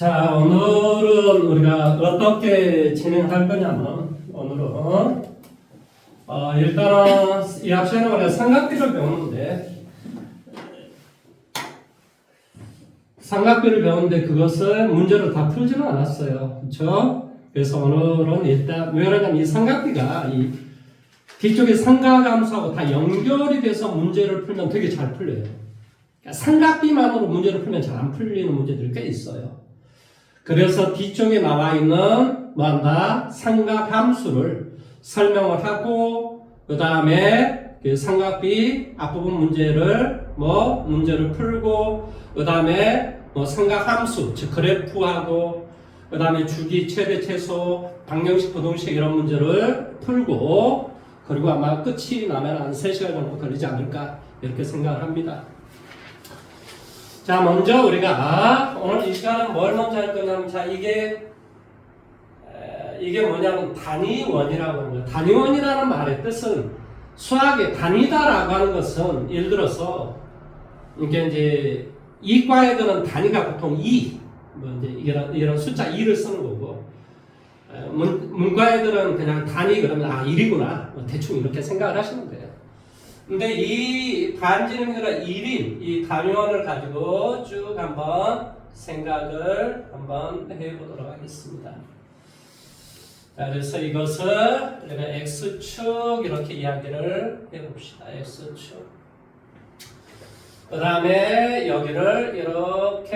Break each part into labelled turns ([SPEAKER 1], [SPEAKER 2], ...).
[SPEAKER 1] 자, 오늘은 우리가 어떻게 진행할 거냐면, 오늘은, 일단은 이 학생은 우리가 삼각비를 배우는데, 삼각비를 배우는데 그것을 문제로 다 풀지는 않았어요. 그렇죠? 그래서 오늘은 일단, 왜 그러냐면 이 삼각비가 이 뒤쪽에 삼각함수하고 다 연결이 돼서 문제를 풀면 되게 잘 풀려요. 그러니까 삼각비만으로 문제를 풀면 잘 안 풀리는 문제들이 꽤 있어요. 그래서 뒤쪽에 나와 있는 뭐한다? 삼각함수를 설명을 하고 그 다음에 그 삼각비 앞부분 문제를 문제를 풀고 그 다음에 삼각함수 즉 그래프하고 그 다음에 주기, 최대, 최소, 방정식, 부동식 이런 문제를 풀고 그리고 아마 끝이 나면 한 3시간 정도 걸리지 않을까 이렇게 생각을 합니다. 자, 먼저 우리가 오늘 이 시간은 뭘 먼저 할 거냐면, 자, 이게 뭐냐면 단위원이라고 하는 거예요. 단위원이라는 말의 뜻은 수학의 단위다라고 하는 것은 예를 들어서 이제 이과 애들은 단위가 보통 2, 이제 이런 숫자 2를 쓰는 거고, 문과 애들은 그냥 단위 그러면 1이구나 대충 이렇게 생각을 하시면 돼요. 근데 이 반지름이라 1인 이 단위원을 가지고 쭉 한번 생각을 한번 해보도록 하겠습니다. 자, 그래서 이것을 우리가 X축 이렇게 이야기를 해봅시다. X축. 그 다음에 여기를 이렇게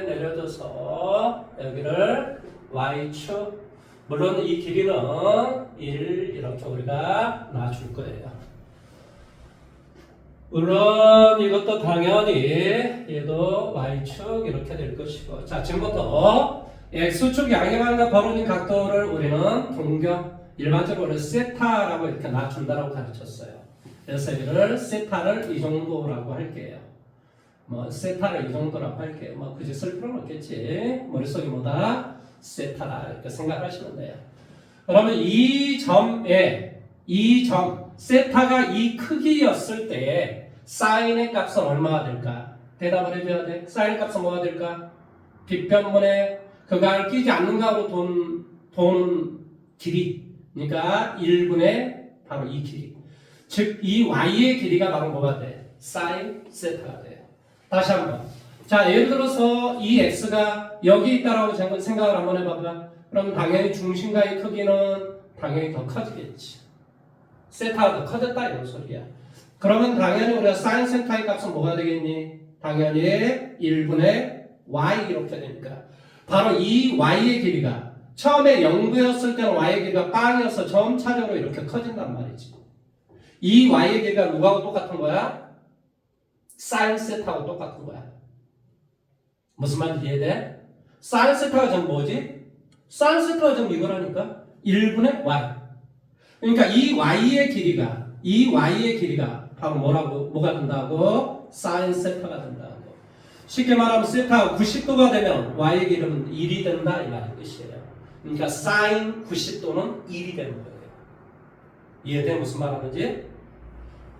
[SPEAKER 1] 내려줘서 여기를 Y축. 물론 이 길이는 1 이렇게 우리가 놔줄 거예요. 물론 이것도 당연히 얘도 Y축 이렇게 될 것이고, 자, 지금부터 X축 양의반과 벌어진 각도를 우리는 동격 일반적으로 세타라고 이렇게 놔준다라고 가르쳤어요. 그래서 이를 세타를 이 정도라고 할게요. 세타를 이 정도라고 할게요. 굳이 쓸 필요는 없겠지. 머릿속에 뭐다? 세타라 이렇게 생각하시면 돼요. 그러면 이 점 세타가 이 크기였을 때 사인의 값은 얼마가 될까? 대답을 해줘야 돼. 사인 값은 뭐가 될까? 빗변분의 그가 끼지 않는 값으로 도는 길이. 그러니까 1분의 바로 이 길이. 즉, 이 y의 길이가 바로 뭐가 돼? 사인 세타가 돼요. 다시 한번. 자, 예를 들어서 이 x가 여기 있다라고 생각을 한번 해봐봐. 그럼 당연히 중심과의 크기는 당연히 더 커지겠지. 세타가 더 커졌다 이런 소리야. 그러면 당연히 우리가 사인 세타의 값은 뭐가 되겠니? 당연히 1분의 y 이렇게 되니까 바로 이 y의 길이가 처음에 0도였을 때는 y의 길이가 빵이어서 점차적으로 이렇게 커진단 말이지. 이 y의 길이가 누구하고 똑같은 거야? 사인 세타하고 똑같은 거야. 무슨 말인지 이해돼? 사인 세타가 전 뭐지? 사인 세타가 전 이거라니까 1분의 y. 그러니까 이 y의 길이가 바로 뭐가 된다고? 사인 세타가 된다고. 쉽게 말하면 세타가 90도가 되면 y의 길이는 1이 된다 이 말의 뜻이에요. 그러니까 사인 90도는 1이 되는 거예요. 이해돼? 무슨 말하는지?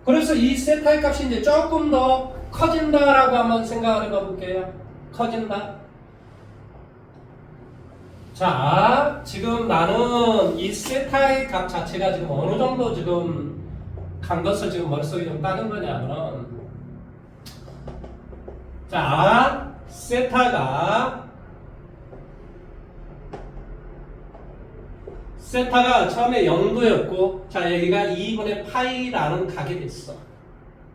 [SPEAKER 1] 그래서 이 세타의 값이 이제 조금 더 커진다라고 한번 생각을 해봐 볼게요. 커진다. 자, 지금 나는 이 세타의 값 자체가 지금 어느 정도 지금 간 것을 지금 머릿속에 좀 따는 거냐면, 자, 세타가 처음에 0도였고, 자, 여기가 2분의 파이라는 각이 됐어.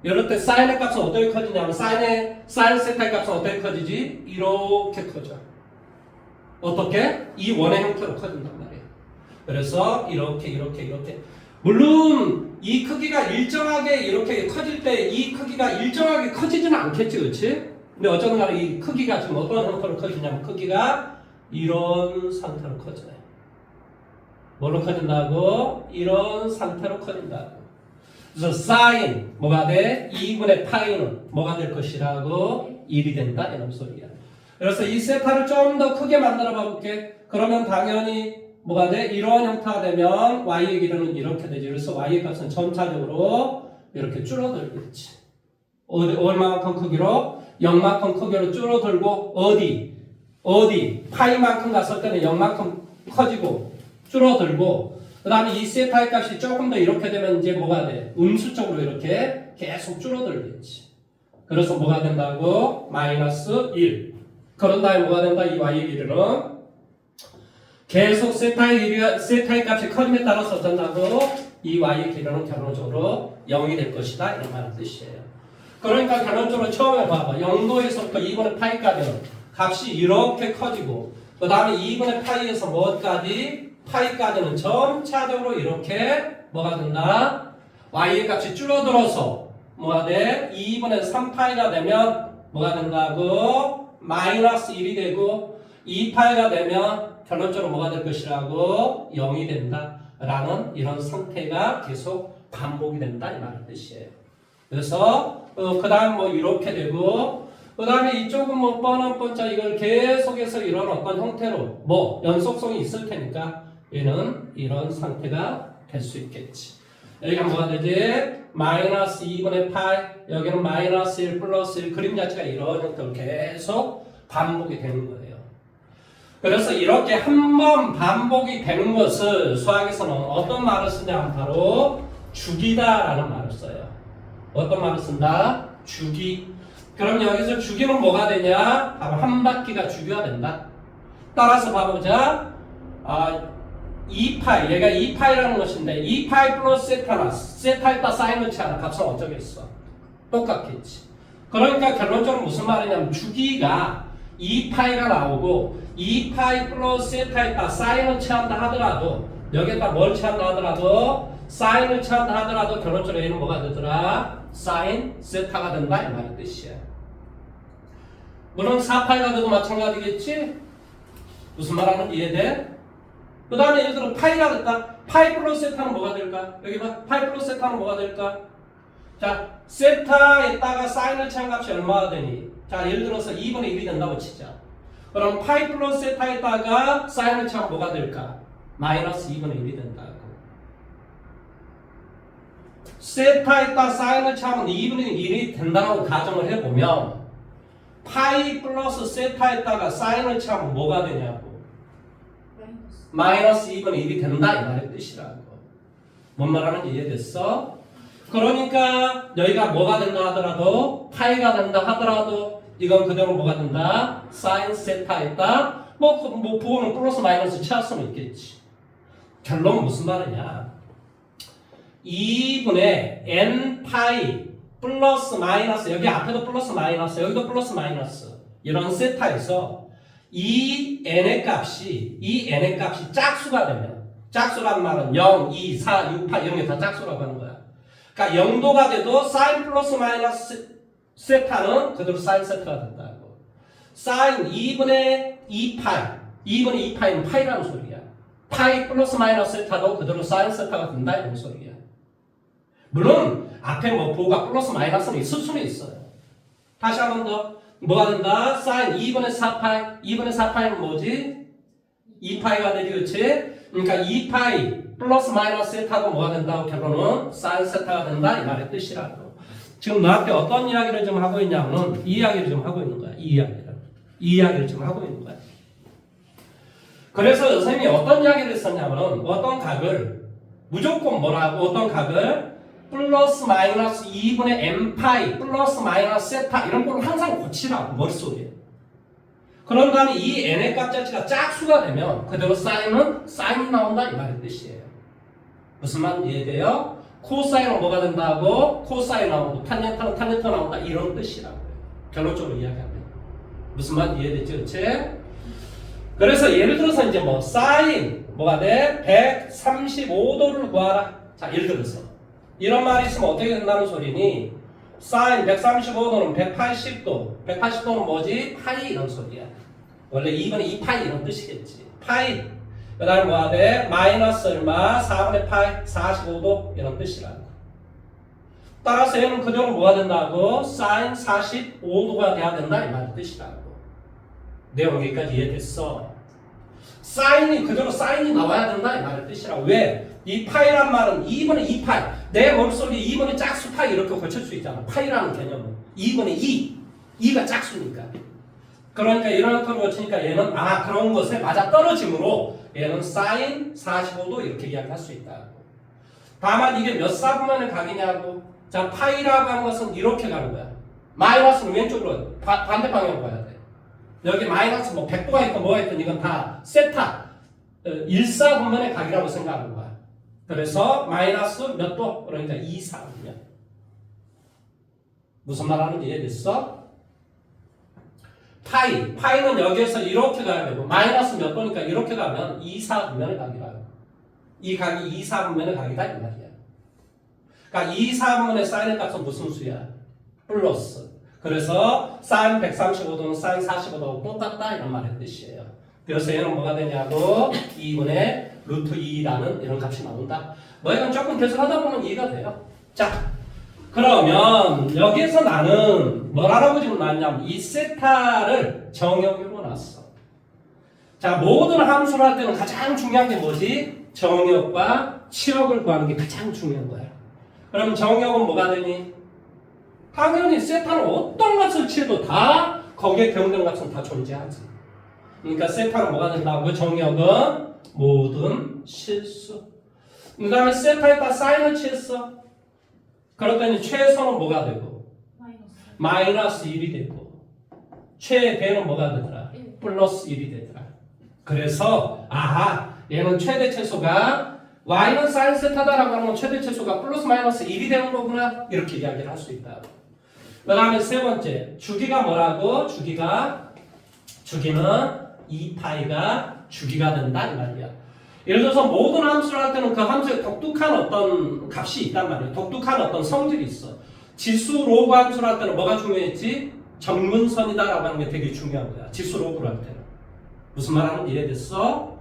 [SPEAKER 1] 이럴 때 사인의 값은 어떻게 커지냐면, 사인 세타의 값은 어떻게 커지지? 이렇게 커져. 어떻게? 이 원의 형태로 커진단 말이에요. 그래서 이렇게. 물론 이 크기가 일정하게 이렇게 커질 때 이 크기가 일정하게 커지지는 않겠지, 그렇지? 근데 어쨌든 간에 이 크기가 지금 어떤 형태로 커지냐면 크기가 이런 상태로 커져요. 뭘로 커진다고? 이런 상태로 커진다고. 그래서 사인 뭐가 돼? 2분의 파이는 뭐가 될 것이라고? 1이 된다 이런 소리야. 그래서 이 세타를 좀 더 크게 만들어 봐볼게. 그러면 당연히 뭐가 돼? 이러한 형태가 되면 y의 길이는 이렇게 되지. 그래서 y의 값은 점차적으로 이렇게 줄어들겠지. 얼마만큼 크기로? 0만큼 크기로 줄어들고 어디? 어디 파이만큼 갔을 때는 0만큼 커지고 줄어들고 그 다음에 이 세타의 값이 조금 더 이렇게 되면 이제 뭐가 돼? 음수적으로 이렇게 계속 줄어들겠지. 그래서 뭐가 된다고? 마이너스 1. 그런 다음에 뭐가 된다? 이 y의 길이는 계속 세타의 값이 커짐에 따라서 어쩐다고? 이 y의 길이는 결론적으로 0이 될 것이다. 이런 말의 뜻이에요. 그러니까 결론적으로 처음에 봐봐. 0도에서부터 2분의 파이까지는 값이 이렇게 커지고 그 다음에 2분의 파이에서 뭐까지? 파이까지는 점차적으로 이렇게 뭐가 된다? y의 값이 줄어들어서 뭐가 돼? 2분의 3파이가 되면 뭐가 된다고? 마이너스 1이 되고 2파이가 되면 결론적으로 뭐가 될 것이라고? 0이 된다 라는 이런 상태가 계속 반복이 된다 이 말의 뜻이에요. 그래서 그 다음 뭐 이렇게 되고 그 다음에 이쪽은 뭐 뻔한 뻔짜 이걸 계속해서 이런 어떤 형태로 뭐 연속성이 있을 테니까 얘는 이런 상태가 될 수 있겠지. 여기가 뭐가 되지? 마이너스 2분의 8 여기는 마이너스 1 플러스 1 그림 자체가 이런 형태로 계속 반복이 되는 거예요. 그래서 이렇게 한 번 반복이 되는 것을 수학에서는 어떤 말을 쓰냐면 바로 주기다라는 말을 써요. 어떤 말을 쓴다? 주기. 그럼 여기서 주기는 뭐가 되냐? 바로 한 바퀴가 주기가 된다. 따라서 봐보자. 2파이, 얘가 2파이라는 것인데 2파이 플러스 세타나 세타에다 사인을 치하나 값은 어쩌겠어? 똑같겠지. 그러니까 결론적으로 무슨 말이냐면 주기가 2파이가 나오고 2파이 플러스 세타에다 사인을 치한다 하더라도 여기에다 뭘 치한다 하더라도 사인을 치한다 하더라도 결론적으로 얘는 뭐가 되더라? 사인 세타가 된다 이 말의 뜻이야. 물론 4파이가 돼도 마찬가지겠지? 무슨 말하는지 이해돼? 그 다음에 예를 들어 파이가 됐다. 파이 플러스 세타는 뭐가 될까? 여기 봐. 파이 플러스 세타는 뭐가 될까? 자, 세타에다가 사인을 취한 값이 얼마가 되니? 자, 예를 들어서 2분의 1이 된다고 치자. 그럼 파이 플러스 세타에다가 사인을 취하면 뭐가 될까? 마이너스 2분의 1이 된다고. 세타에다 사인을 취하면 2분의 1이 된다고 가정을 해보면 파이 플러스 세타에다가 사인을 취하면 뭐가 되냐고. 마이너스 2분의 1이 된다 이 말의 뜻이라고. 뭔 말하는지 이해됐어? 그러니까 여기가 뭐가 된다 하더라도 파이가 된다 하더라도 이건 그대로 뭐가 된다? 사인 세타에다 뭐 부호는 플러스 마이너스 취할 수는 있겠지. 결론은 무슨 말이냐? 2분의 n 파이 플러스 마이너스 여기 앞에도 플러스 마이너스 여기도 플러스 마이너스 이런 세타에서 이 n의 값이 짝수가 되면 짝수란 말은 0, 2, 4, 6, 8 이런 게 다 짝수라고 하는 거야. 그러니까 0도가 돼도 사인 플러스 마이너스 세타는 그대로 사인 세타가 된다고. 사인 2분의 2파이 2분의 2파이는 파이라는 소리야. 파이 플러스 마이너스 세타도 그대로 사인 세타가 된다 이런 소리야. 물론 앞에 뭐 부호가 플러스 마이너스는 있을 수는 있어요. 다시 한 번 더 뭐가 된다? 사인 2분의 4파이 2분의 4파이는 뭐지? 2파이가 되지 그렇지? 그러니까 2파이 플러스 마이너스 세타도 뭐가 된다고 결론은 사인 세타가 된다 이 말의 뜻이라고. 지금 너한테 어떤 이야기를 좀 하고 있냐면 이 이야기를 좀 하고 있는 거야. 이 이야기를 좀 하고 있는 거야. 그래서 선생님이 어떤 이야기를 했었냐면 어떤 각을 무조건 뭐라고 어떤 각을 플러스 마이너스 2분의 n파이 플러스 마이너스 세타 이런 걸 항상 고치라고 머릿속에. 그런 다음에 이 n의 값 자체가 짝수가 되면 그대로 사인이 나온다 이 말의 뜻이에요. 무슨 말인지 이해돼요? 코사인은 뭐가 된다고? 코사인 나오고 탄젠트는 탄젠트 나온다 이런 뜻이라고요. 결론적으로 이야기하면 무슨 말인지 이해됐죠? 그렇지? 그래서 예를 들어서 이제 뭐 사인 뭐가 돼? 135도를 구하라. 자 예를 들어서 이런 말이 있으면 어떻게 된다는 소리니? 사인 135도는 180도 180도는 뭐지? 파이 이런 소리야. 원래 2분의 2파이 이런 뜻이겠지. 파이 그 다음에 뭐가 돼? 마이너스 얼마? 4분의 파이 45도 이런 뜻이라고. 따라서 얘는 그대로 뭐가 된다고? 사인 45도가 돼야 된다 이 말의 뜻이라고. 내용 여기까지 이해됐어? 사인이 그대로 사인이 나와야 된다 이 말의 뜻이라고. 왜? 이 파이란 말은 2분의 2파이 내 머릿속에 2분의 짝수 파이 이렇게 고칠 수 있잖아. 파이라는 개념은 2분의 2 2가 짝수니까. 그러니까 이런 컬을 치니까 얘는 그런 것에 맞아 떨어지므로 얘는 사인 45도 이렇게 이야기할 수 있다. 다만 이게 몇 사분면의 각이냐고. 자, 파이라고 하는 것은 이렇게 가는 거야. 마이너스는 왼쪽으로 반대 방향으로 가야 돼. 여기 마이너스 뭐 100도가 있건 뭐가 있건 이건 다 세타 1사분면의 각이라고 생각하는 거야. 그래서 마이너스 몇 도? 그러니까 2사분면. 무슨 말 하는지 이해됐어? 파이는 여기에서 이렇게 가야 되고 마이너스 몇 도니까 이렇게 가면 2사분면의 각이라고. 이 각이 2사분면의 각이다 이 말이야. 그러니까 2사분면의 사인의 값은 무슨 수야? 플러스. 그래서 사인 135도는 사인 45도하고 똑같다 이런 말의 뜻이에요. 그래서 얘는 뭐가 되냐고 2분의 루트 2라는 이런 값이 나온다. 뭐 이건 조금 계산하다 보면 이해가 돼요. 자, 그러면 여기에서 나는 뭘 알아보지고 나왔냐면 이 세타를 정역으로 놨어. 자, 모든 함수를 할 때는 가장 중요한 게 뭐지? 정역과 치역을 구하는 게 가장 중요한 거야. 그럼 정역은 뭐가 되니? 당연히 세타는 어떤 값을 취해도 다 거기에 해당되는 값은 다 존재하지. 그러니까 세타는 뭐가 된다고? 정역은 모든 실수. 그 다음에 세타에다 사인을 취했어. 그렇더니 최소는 뭐가 되고? 마이너스 1이 되고 최대는 뭐가 되더라? 플러스 1이 되더라. 그래서 얘는 최대 최소가 y는 사인 세타다라고 하면 최대 최소가 플러스 마이너스 1이 되는 거구나. 이렇게 이야기를 할 수 있다. 그 다음에 세 번째 주기가 뭐라고? 주기는 2파이가 주기가 된다 이 말이야. 예를 들어서 모든 함수를 할 때는 그 함수에 독특한 어떤 값이 있단 말이야. 독특한 어떤 성질이 있어. 지수 로그 함수를 할 때는 뭐가 중요했지? 정근선이다라고 하는 게 되게 중요한 거야. 지수 로그를 할 때는. 무슨 말 하는지 이해됐어?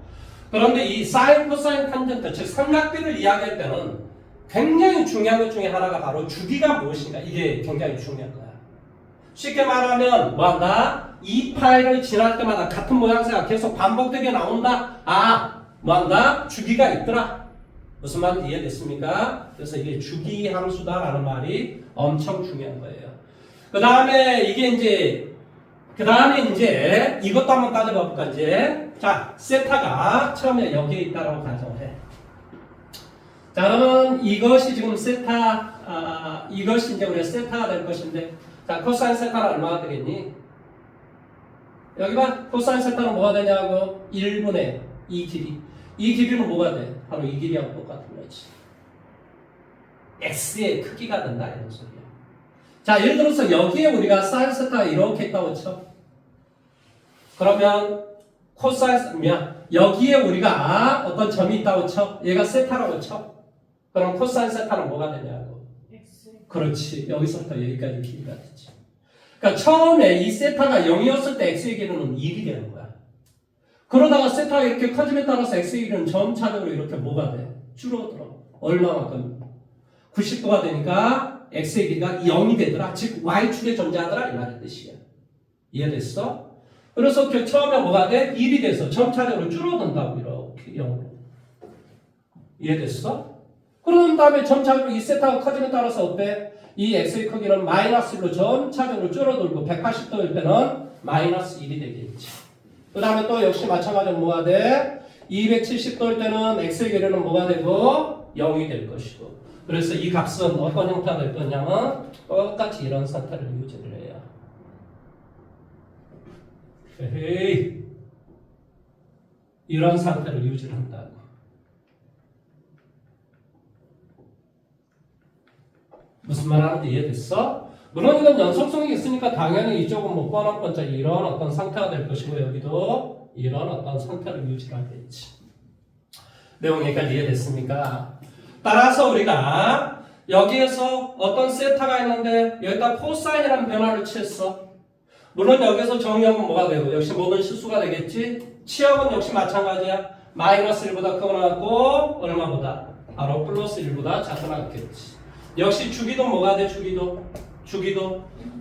[SPEAKER 1] 그런데 이 사인, 코사인, 탄젠트, 즉 삼각비를 이야기할 때는 굉장히 중요한 것 중에 하나가 바로 주기가 무엇인가. 이게 굉장히 중요한 거야. 쉽게 말하면 뭐한다? 2파이를 지날 때마다 같은 모양새가 계속 반복되게 나온다. 뭐한다? 주기가 있더라. 무슨 말인지 이해됐습니까? 그래서 이게 주기 함수다라는 말이 엄청 중요한 거예요. 그 다음에 이제 이것도 한번 따져볼까 이제. 자, 세타가 처음에 여기에 있다라고 가정해. 자, 그러면 이것이 지금 이것이 이제 우리가 세타가 될 것인데, 자, 코사인 세타는 얼마가 되겠니? 여기 봐, 코사인 세타는 뭐가 되냐고? 1분의 이 길이. 이 길이는 뭐가 돼? 바로 이 길이하고 똑같은 거지. x의 크기가 된다 이런 소리야. 자, 예를 들어서 여기에 우리가 사인 세타가 이렇게 있다고 쳐. 그러면 여기에 우리가 어떤 점이 있다고 쳐. 얘가 세타라고 쳐. 그럼 코사인 세타는 뭐가 되냐고.
[SPEAKER 2] X.
[SPEAKER 1] 그렇지. 여기서부터 여기까지 길이가 되지. 그러니까 처음에 이 세타가 0이었을 때 x의 길이는 1이 되는 거야. 그러다가 세타가 이렇게 커짐에 따라서 x의 길이는 점차적으로 이렇게 뭐가 돼? 줄어들어. 얼마만큼? 90도가 되니까 x의 길이가 0이 되더라. 즉 y축에 존재하더라 이 말의 뜻이야. 이해됐어? 그래서 처음에 뭐가 돼? 1이 돼서 점차적으로 줄어든다고 이렇게 0으로. 이해됐어? 그런 다음에 점차적으로 이 세타가 커짐에 따라서 어때? 이 x의 크기는 마이너스 1로 점차적으로 줄어들고 180도일 때는 마이너스 1이 되겠지. 그 다음에 또 역시 마찬가지로 뭐가 돼? 270도일 때는 x의 길이는 뭐가 되고 0이 될 것이고. 그래서 이 값은 어떤 형태가 될 거냐면 똑같이 이런 상태를 유지를 해요. 헤이. 이런 상태를 유지를 한다고. 무슨 말 하는지 이해됐어? 물론 이건 연속성이 있으니까 당연히 이쪽은 뭐 뻔뻔짜 이런 어떤 상태가 될 것이고 여기도 이런 어떤 상태를 유지하겠지. 내용 여기까지 이해됐습니까? 따라서 우리가 여기에서 어떤 세타가 있는데 여기다 코사인이라는 변화를 취했어. 물론 여기서 정의역은 뭐가 되고 역시 모든 실수가 되겠지. 치역은 역시 마찬가지야. 마이너스 1보다 크거나 같고 얼마보다? 바로 플러스 1보다 작거나 같겠지. 역시 주기도 뭐가 돼? 주기도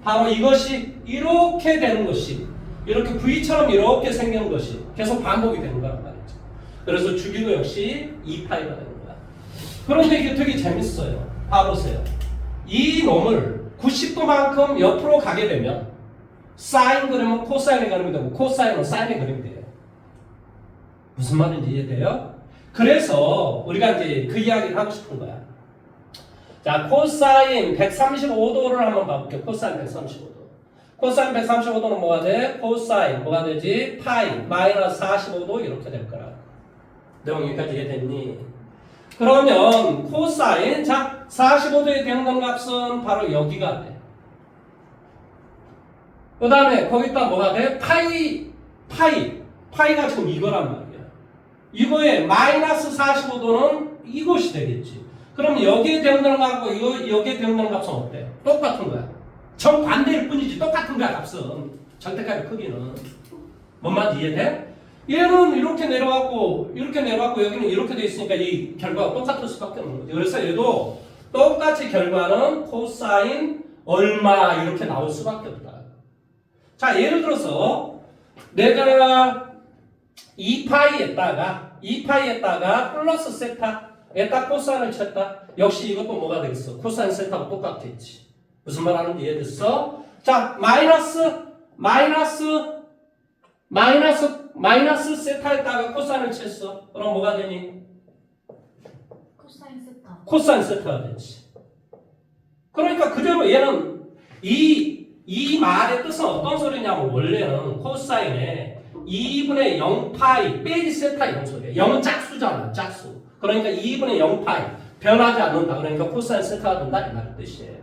[SPEAKER 1] 바로 이것이 이렇게 되는 것이 이렇게 V처럼 이렇게 생기는 것이 계속 반복이 되는 거란 말이죠. 그래서 주기도 역시 2파이가 되는 거야. 그런데 이게 되게 재밌어요. 봐보세요. 이 놈을 90도만큼 옆으로 가게 되면 사인 그림은 코사인의 그림이 되고 코사인은 사인의 그림이 돼요. 무슨 말인지 이해돼요? 그래서 우리가 이제 그 이야기를 하고 싶은 거야. 자, 코사인 135도를 한번 봐볼게요. 코사인 135도. 코사인 135도는 뭐가 돼? 코사인 뭐가 되지? 파이 마이너스 45도 이렇게 될 거라. 내용 여기까지 이해됐니? 그러면 코사인 자 45도의 변경값은 바로 여기가 돼. 그 다음에 거기다 뭐가 돼? 파이가 지금 이거란 말이야. 이거에 마이너스 45도는 이것이 되겠지. 그럼 여기에 변경값하고 여기에 변경값은 어때? 똑같은 거야. 정반대일 뿐이지 똑같은 거야 값은. 절대값의 크기는. 뭔 말인지 이해돼? 얘는 이렇게 내려왔고 여기는 이렇게 돼 있으니까 이 결과가 똑같을 수밖에 없는 거지. 그래서 얘도 똑같이 결과는 코사인 얼마 이렇게 나올 수밖에 없다. 자, 예를 들어서 내가 2파이에다가 플러스 세타에다 코사인을 쳤다. 역시 이것도 뭐가 되겠어? 코사인 세타하고 똑같겠지. 무슨 말 하는지 이해됐어? 자, 마이너스 세타에다가 코사인을 쳤어. 그럼 뭐가 되니? 코사인 세타가 되지. 그러니까 그대로 얘는 이 말의 뜻은 어떤 소리냐면 원래는 코사인에 2분의 0파이 빼기 세타 이런 소리야. 0은 짝수잖아. 짝수. 그러니까 2분의 0파이 변하지 않는다. 그러니까 코사인 세타가 된다 이 말의 뜻이에요.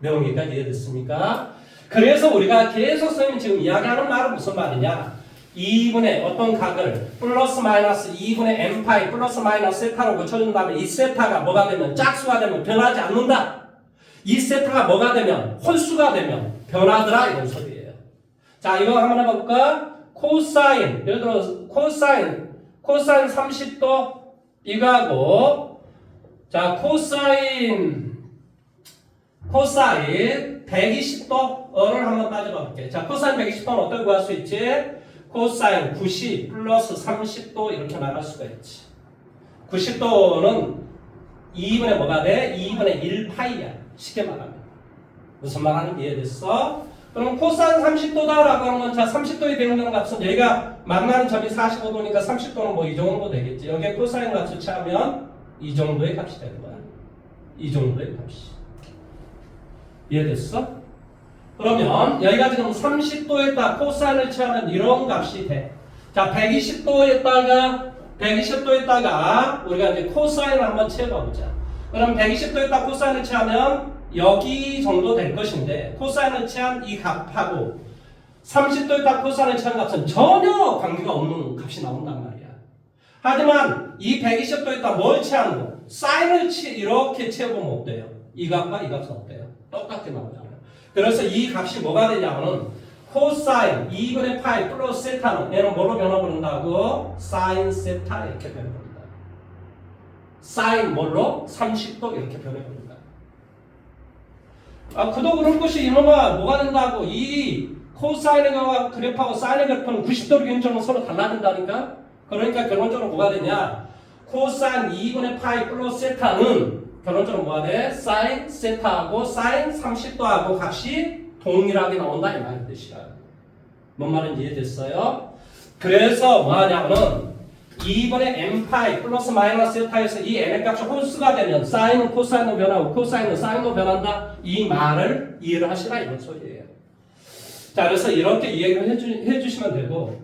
[SPEAKER 1] 내용이까지 이해됐습니까? 그래서 우리가 계속 선생님이 지금 이야기하는 말은 무슨 말이냐? 2분의 어떤 각을 플러스 마이너스 2분의 n파이 플러스 마이너스 세타로 고쳐준 다음에 이 세타가 뭐가 되면 짝수가 되면 변하지 않는다. 이 세타가 뭐가 되면 홀수가 되면 변하더라 이런 소리예요. 자, 이거 한번 해볼까? 코사인 예를 들어 코사인 30도 이거하고 자 코사인 120도를 한번 따져봐 볼게. 자, 코사인 120도는 어떻게 구할 수 있지? 코사인 90 플러스 30도 이렇게 말할 수가 있지. 90도는 2분의 뭐가 돼? 2분의 1파이야. 쉽게 말하면. 무슨 말 하는지 이해됐어? 그럼 코사인 30도다라고 하는 건 자 30도의 변경값은 여기가 만나는 점이 45도니까 30도는 뭐 이 정도 되겠지. 여기에 코사인 값을 취하면 이 정도의 값이 되는 거야. 이 정도의 값이. 이해됐어? 그러면 여기가 지금 30도에다 코사인을 취하면 이런 값이 돼. 자, 120도에다가 우리가 이제 코사인을 한번 채워보자. 그럼 120도에다 코사인을 취하면 여기 정도 될 것인데 코사인을 취한 이 값하고 30도에다 코사인을 취한 값은 전혀 관계가 없는 값이 나온단 말이야. 하지만 이 120도에다 뭘 취하는 거? 사인을 이렇게 채워보면 어때요? 이 값과 이 값은 어때요? 똑같게 나오잖아요. 그래서 이 값이 뭐가 되냐면 코사인 2분의 파이 플러스 세타는 얘는 뭐로 변화버린다고? 사인 세타 이렇게 변해버린다. 사인 뭘로? 30도 이렇게 변해버린다. 아, 그도 그럴 것이 이놈아 뭐가 된다고? 이 코사인의 그래프하고 사인의 그래프는 90도로 기준점은 서로 달라진다니까? 그러니까 결론적으로 뭐가 되냐? 코사인 2분의 파이 플러스 세타는 결론적으로 뭐가 돼? 사인 세타하고 사인 30도하고 값이 동일하게 나온다 이 말의 뜻이야. 뭔 말인지 이해됐어요? 그래서 뭐 하냐면은 2분의 n파이 플러스 마이너스 세타에서 이 n의 값이 홀수가 되면 사인은 코사인으로 변하고 코사인은 사인으로 변한다. 이 말을 이해를 하시라 이런 소리예요. 자, 그래서 이렇게 이해를 해주시면 되고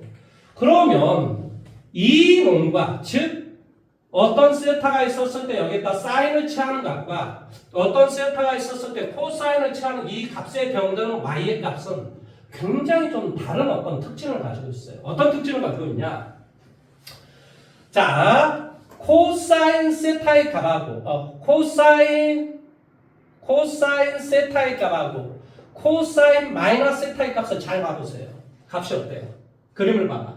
[SPEAKER 1] 그러면 이 놈과 즉 어떤 세타가 있었을 때 여기다 사인을 취하는 값과 어떤 세타가 있었을 때 코사인을 취하는 이 값의 경우는 y의 값은 굉장히 좀 다른 어떤 특징을 가지고 있어요. 어떤 특징을 가지고 있냐? 자, 코사인 세타의 값하고 코사인 세타의 값하고 코사인 마이너스 세타의 값을 잘 봐보세요. 값이 어때요? 그림을 봐봐.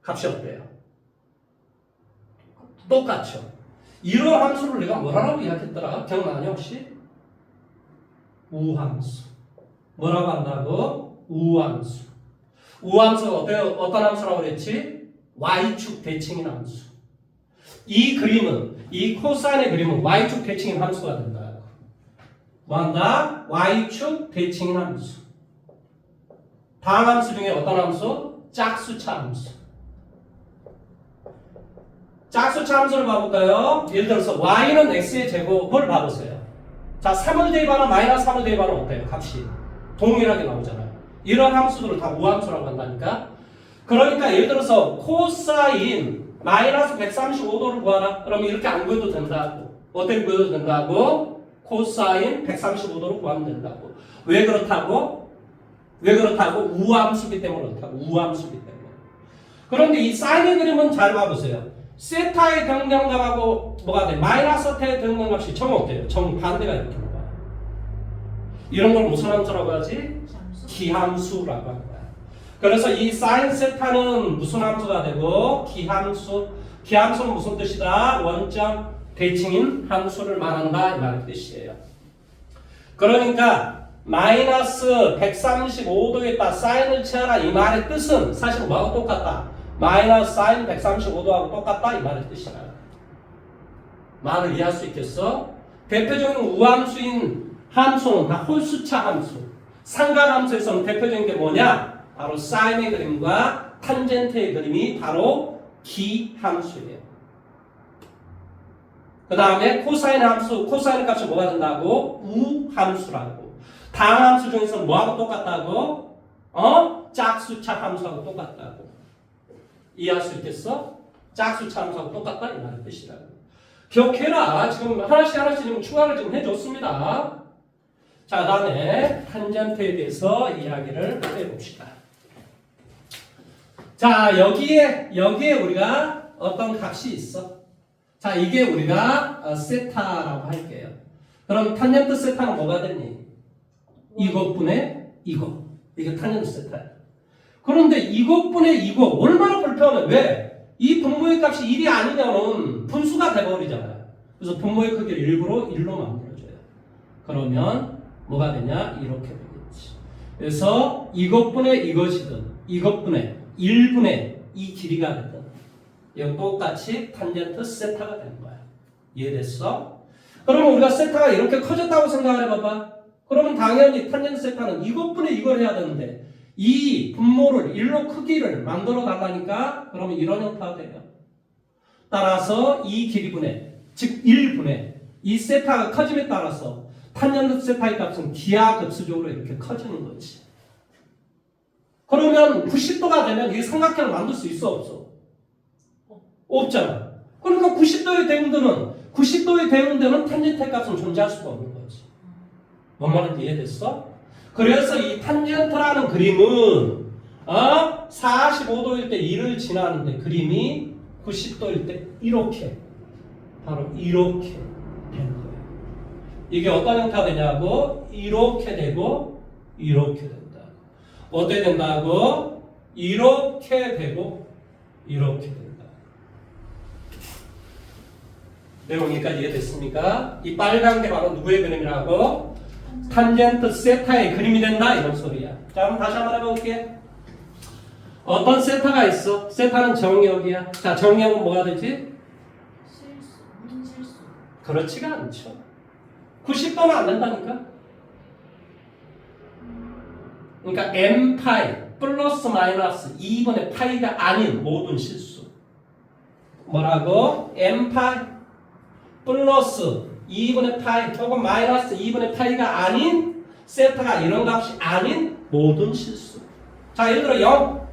[SPEAKER 1] 값이 어때요? 똑같죠. 이런 함수를 내가 뭐라고 이야기했더라? 기억나냐 혹시? 우함수. 뭐라고 한다고? 우함수. 우함수가 어떤 함수라고 그랬지? y축 대칭인 함수. 이 그림은 이 코사인의 그림은 y축 대칭인 함수가 된다. 뭐 한다? y축 대칭인 함수. 다음 함수 중에 어떤 함수? 짝수차 함수. 짝수차 함수를 봐볼까요? 예를 들어서 y는 x의 제곱을 봐보세요. 자, 3을 대입하나 마이너스 3을 대입하나 어때요? 값이 동일하게 나오잖아요. 이런 함수들을 다 우함수라고 한다니까. 그러니까 예를 들어서 코사인 마이너스 135도를 구하라. 그러면 이렇게 안 구해도 된다고. 어떻게 구해도 된다고? 코사인 135도를 구하면 된다고. 왜 그렇다고? 왜 그렇다고? 우함수기 때문에 그렇다고. 우함수기 때문에. 그런데 이 사인의 그림은 잘 봐보세요. 세타의 등량값하고 뭐가 돼? 마이너스 세타의 등량값이 정어때요? 정반대가 이렇게 나와요. 이런 걸 무슨 함수라고 하지? 기함수라고 하는 거야. 그래서 이 사인 세타는 무슨 함수가 되고? 기함수. 기함수는 무슨 뜻이다? 원점 대칭인 함수를 말한다 이 말의 뜻이에요. 그러니까 마이너스 135도에다 사인을 취하라 이 말의 뜻은 사실 뭐하고 똑같다? 마이너스 사인 135도하고 똑같다 이 말의 뜻이야. 말을 이해할 수 있겠어? 대표적인 우함수인 함수는 다 홀수차 함수. 삼각함수에서는 대표적인 게 뭐냐? 바로 사인의 그림과 탄젠트의 그림이 바로 기함수예요. 그 다음에 코사인 함수, 코사인 값이 뭐가 된다고? 우함수라고. 다음 함수 중에서 뭐하고 똑같다고? 짝수차 함수하고 똑같다고. 이해할 수 있겠어? 짝수차 함수하고 똑같다 이 말의 뜻이라고. 기억해라. 지금 하나씩 지금 추가를 지금 해줬습니다. 자, 다음에 탄젠트에 대해서 이야기를 해봅시다. 자, 여기에 우리가 어떤 값이 있어. 자, 이게 우리가 세타라고 할게요. 그럼 탄젠트 세타는 뭐가 되니? 이것분의 이거. 이게 탄젠트 세타야. 그런데 이것분의 이거 얼마나 불편해. 왜? 이 분모의 값이 1이 아니면은 분수가 돼버리잖아요. 그래서 분모의 크기를 일부러 1로 만들어줘요. 그러면 뭐가 되냐? 이렇게 되겠지. 그래서 이것분의 이것이든 이것분의 1분의 이 길이가 되든 이건 똑같이 탄젠트 세타가 되는 거야. 이해됐어? 그러면 우리가 세타가 이렇게 커졌다고 생각을 해봐봐. 그러면 당연히 탄젠트 세타는 이것분의 이걸 해야 되는데 이 분모를 1로 크기를 만들어 달라니까 그러면 이런 형태가 돼요. 따라서 이 길이분의 즉 1분의 이 세타가 커짐에 따라서 탄젠트 세타의 값은 기하급수적으로 이렇게 커지는 거지. 그러면 90도가 되면 이 삼각형을 만들 수 있어 없어? 없잖아. 그러니까 90도의 대응되는 90도의 대응되는 탄젠트의 값은 존재할 수가 없는 거지. 뭔 말인지 이해됐어? 그래서 이 탄젠트라는 그림은 45도일 때 1을 지나는데 그림이 90도일 때 이렇게 바로 이렇게 되는 거예요. 이게 어떤 형태가 되냐고? 이렇게 되고 이렇게 된다. 어떻게 된다고? 이렇게 되고 이렇게 된다. 내용이까지 이해됐습니까? 이 빨간 게 바로 누구의 그림이라고? 탄젠트 세타의 그림이 된다 이런 소리야. 자, 그럼 다시 한번 해볼게. 어떤 세타가 있어? 세타는 정역이야. 자, 정역은 뭐가 되지?
[SPEAKER 2] 실수, 무슨 실수?
[SPEAKER 1] 그렇지가 않죠. 90도는 안 된다니까. 그러니까 m 파이 플러스 마이너스 2분의 파이가 아닌 모든 실수. 뭐라고? m 파이 플러스 2분의 파이 혹은 마이너스 2분의 파이가 아닌 세타가 이런 값이 아닌 모든 실수. 자, 예를 들어 0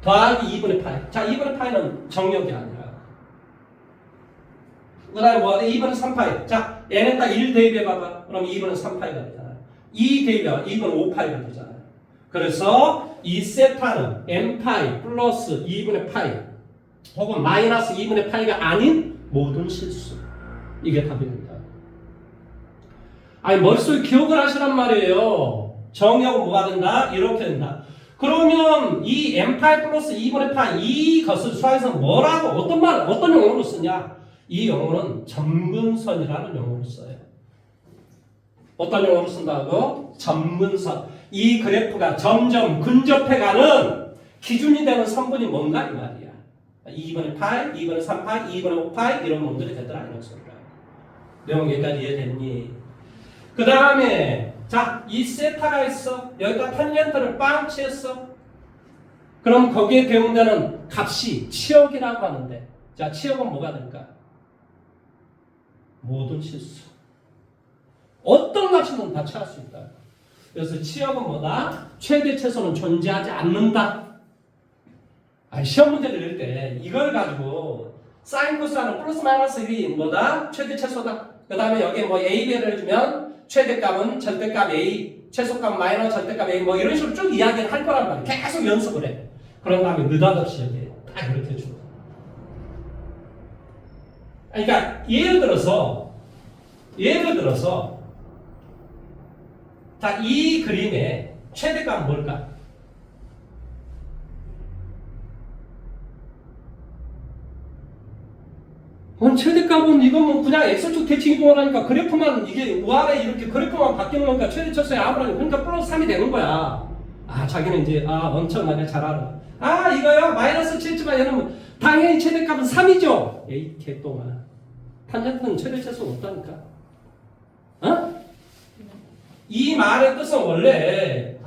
[SPEAKER 1] 더하기 2분의 파이. 자, 2분의 파이는 정역이 아니라. 그 다음에 뭐가 돼? 2분의 3파이. 자, 얘네다 1 대입해봐봐. 그럼 2분의 3파이가 되잖아. 2 대입해봐. 2분의 5파이가 되잖아. 그래서 이 세타는 m파이 플러스 2분의 파이 혹은 마이너스 2분의 파이가 아닌 모든 실수. 이게 답입니다. 아니, 머릿속에 기억을 하시란 말이에요. 정역은 뭐가 된다? 이렇게 된다. 그러면 이 m파이 플러스 2분의 파이 이것을 수학에서 뭐라고 어떤 용어로 쓰냐? 이 용어는 점근선이라는 용어로 써요. 어떤 용어로 쓴다고? 점근선. 이 그래프가 점점 근접해가는 기준이 되는 선분이 뭔가 이 말이야. 2분의 파이, 2분의 3파이, 2분의 5파이 이런 놈들이 되더라 이런 소리라. 내용 여기까지 이해됐니? 그 다음에 자, 이 세타가 있어. 여기다 탄젠트를 빵 치했어. 그럼 거기에 대응되는 값이 치역이라고 하는데, 자, 치역은 뭐가 될까? 모든 실수. 어떤 값이든 다 취할 수 있다. 그래서 치역은 뭐다? 최대 최소는 존재하지 않는다. 아니, 시험 문제를 낼 때 이걸 가지고 사인 코사는 플러스 마이너스 1이 뭐다? 최대 최소다. 그 다음에 여기에 뭐 A배를 해주면 최대값은 절대값 A, 최소값 마이너스 절대값 A 뭐 이런 식으로 쭉 이야기를 할 거란 말이야. 계속 연습을 해. 그런 다음에 느닷없이 여기 딱 이렇게 줘. 그러니까 예를 들어서 자, 이 그림의 최대값은 뭘까? 최대값은 이거는 그냥 x축 대칭 이동하니까 그래프만 이게 우아래 이렇게 그래프만 바뀌는 거니까 최대 최소의 아무런 그러니까 플러스 3이 되는 거야. 아, 자기는 이제 엄청나게 잘 알아. 이거요 마이너스 7지만 얘는 당연히 최대값은 3이죠. 에이 개똥아. 탄젠트는 최대 최소가 없다니까. 이 말의 뜻은 원래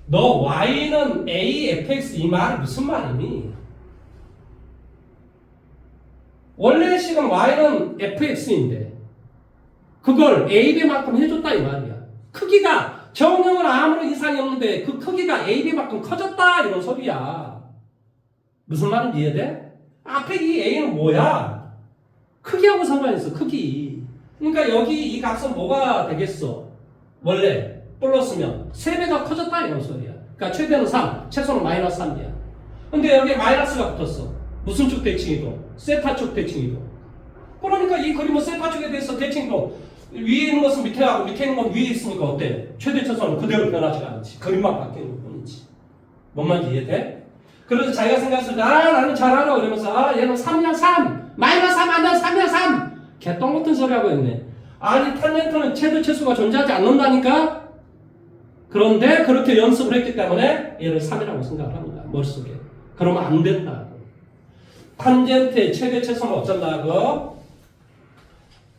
[SPEAKER 1] 너 y는 a fx 이 말이 무슨 말이니? 원래 식은 y는 fx인데 그걸 a배만큼 해줬다 이 말이야. 크기가 정형은 아무런 이상이 없는데 그 크기가 a배만큼 커졌다 이런 소리야. 무슨 말인지 이해돼? 앞에 이 a는 뭐야? 크기하고 상관이 있어. 크기. 그러니까 여기 이 값은 뭐가 되겠어? 원래 플러스면 3배가 커졌다 이런 소리야. 그러니까 최대는 3, 최소는 마이너스 3이야. 근데 여기에 마이너스가 붙었어. 무슨 축 대칭이동? 세타축 대칭이동. 그러니까 이 그림은 세타축에 대해서 대칭이동. 위에 있는 것은 밑에 하고 밑에 있는 건 위에 있으니까 어때? 최대 최소는 그대로 변하지가 않지. 그림만 바뀌는 것 뿐이지. 뭔 말인지 이해돼? 그래서 자기가 생각했을 때 나는 잘 알아 그러면서 얘는 3이야 3 마이너스 3 아니야 3이야 3 개똥 같은 소리 하고 있네. 아니 탄젠트는 최대 최소가 존재하지 않는다니까. 그런데 그렇게 연습을 했기 때문에 얘를 3이라고 생각을 합니다. 머릿속에. 그러면 안 된다고. 탄젠트의 최대 최소는 어쩐다고?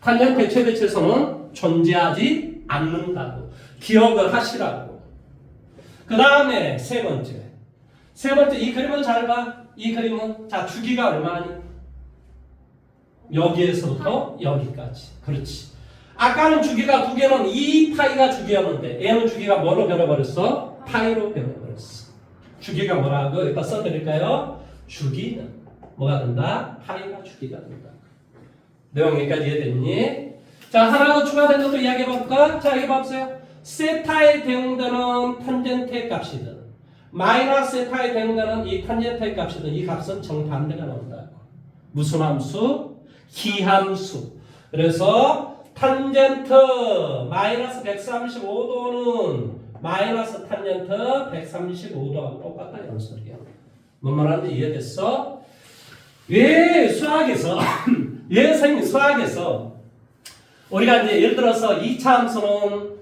[SPEAKER 1] 탄젠트의 최대 최소는 존재하지 않는다고. 기억을 하시라고. 그 다음에 세 번째 이 그림은 잘 봐. 이 그림은 자 주기가 얼마니? 여기에서부터 여기까지. 그렇지. 아까는 주기가 두 개는 2파이가 주기였는데 얘는 주기가 뭐로 변해버렸어? 파이로 변해버렸어. 주기가 뭐라고 여기다 써드릴까요? 주기는 뭐가 된다? 파이가 주기가 된다. 내용 여기까지 이해됐니? 자, 하나 더 추가된 것도 이야기해볼까? 자, 여기 봐보세요. 세타에 대응되는 탄젠트의 값이든 마이너스 세타에 대응되는 이 탄젠트의 값이든 이 값은 정반대가 나온다고. 무슨 함수? 기함수. 그래서 탄젠트 마이너스 135도는 마이너스 탄젠트 135도하고 똑같다 이런 소리야. 뭔 말하는지 이해됐어? 왜 수학에서 선생님 수학에서 우리가 이제 예를 들어서 2차 함수는